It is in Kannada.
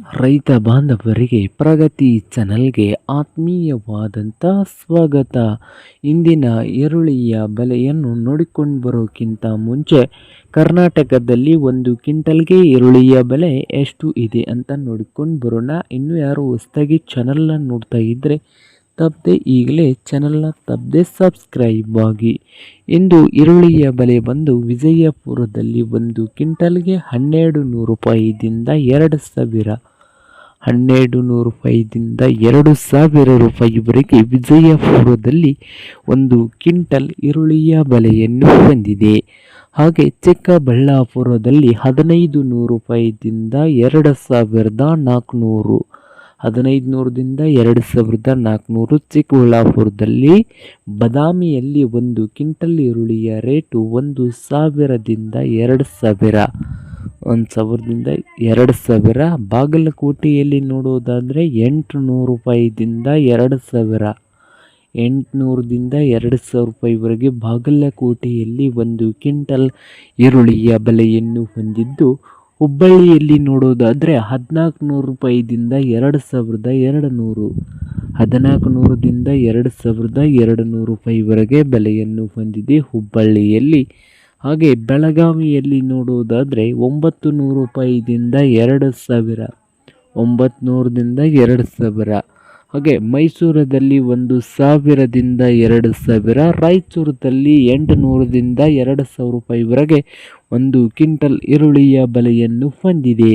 ರೈತ ಬಾಂಧವರಿಗೆ ಪ್ರಗತಿ ಚಾನಲ್ಗೆ ಆತ್ಮೀಯವಾದಂಥ ಸ್ವಾಗತ. ಇಂದಿನ ಈರುಳ್ಳಿಯ ಬೆಲೆಯನ್ನು ನೋಡಿಕೊಂಡು ಬರೋಕ್ಕಿಂತ ಮುಂಚೆ ಕರ್ನಾಟಕದಲ್ಲಿ ಒಂದು ಕ್ವಿಂಟಲ್ಗೆ ಈರುಳ್ಳಿಯ ಬೆಲೆ ಎಷ್ಟು ಇದೆ ಅಂತ ನೋಡಿಕೊಂಡು ಬರೋಣ. ಇನ್ನು ಯಾರು ಹೊಸದಾಗಿ ಚಾನಲ್ನ ನೋಡ್ತಾ ಇದ್ದರೆ ತಪ್ಪದೆ ಈಗಲೇ ಚಾನಲ್ನ ತಪ್ಪದೆ ಸಬ್ಸ್ಕ್ರೈಬ್ ಆಗಿ. ಇಂದು ಈರುಳ್ಳಿಯ ಬೆಲೆ ಬಂದು ವಿಜಯಪುರದಲ್ಲಿ ಒಂದು ಕ್ವಿಂಟಲ್ಗೆ 1200 ರೂಪಾಯಿದಿಂದ 2000, 1200 ರೂಪಾಯಿದಿಂದ 2000 ರೂಪಾಯಿವರೆಗೆ ವಿಜಯಪುರದಲ್ಲಿ ಒಂದು ಕ್ವಿಂಟಲ್ ಈರುಳ್ಳಿಯ ಬೆಲೆಯನ್ನು ಹೊಂದಿದೆ. ಹಾಗೆ ಚಿಕ್ಕಬಳ್ಳಾಪುರದಲ್ಲಿ 1500 ರೂಪಾಯಿದಿಂದ 2400, 1500ದಿಂದ 2400. ಚಿಕ್ಕಬಳ್ಳಾಪುರದಲ್ಲಿ ಬಾದಾಮಿಯಲ್ಲಿ ಒಂದು ಕ್ವಿಂಟಲ್ ಈರುಳ್ಳಿಯ ರೇಟು 1000ದಿಂದ 2000, 1000ದಿಂದ 2000. ಬಾಗಲಕೋಟೆಯಲ್ಲಿ ನೋಡೋದಾದರೆ 800 ರೂಪಾಯಿದಿಂದ 2000, 800ದಿಂದ 2000 ರೂಪಾಯಿವರೆಗೆ ಬಾಗಲಕೋಟೆಯಲ್ಲಿ ಒಂದು ಕ್ವಿಂಟಲ್ ಈರುಳ್ಳಿಯ ಬೆಲೆಯನ್ನು ಹೊಂದಿದ್ದು, ಹುಬ್ಬಳ್ಳಿಯಲ್ಲಿ ನೋಡೋದಾದರೆ 1400 ರೂಪಾಯಿದಿಂದ 2200, 1400ದಿಂದ 2200 ರೂಪಾಯಿವರೆಗೆ ಬೆಲೆಯನ್ನು ಹೊಂದಿದೆ ಹುಬ್ಬಳ್ಳಿಯಲ್ಲಿ. ಹಾಗೆ ಬೆಳಗಾವಿಯಲ್ಲಿ ನೋಡೋದಾದರೆ 900 ರೂಪಾಯಿದಿಂದ 2000, 900ದಿಂದ 2000. ಹಾಗೆ ಮೈಸೂರದಲ್ಲಿ 1000ದಿಂದ 2000, ರಾಯಚೂರದಲ್ಲಿ 800ದಿಂದ 2000 ರೂಪಾಯಿವರೆಗೆ ಒಂದು ಕ್ವಿಂಟಲ್ ಈರುಳ್ಳಿಯ ಬೆಲೆಯನ್ನು ಹೊಂದಿದೆ.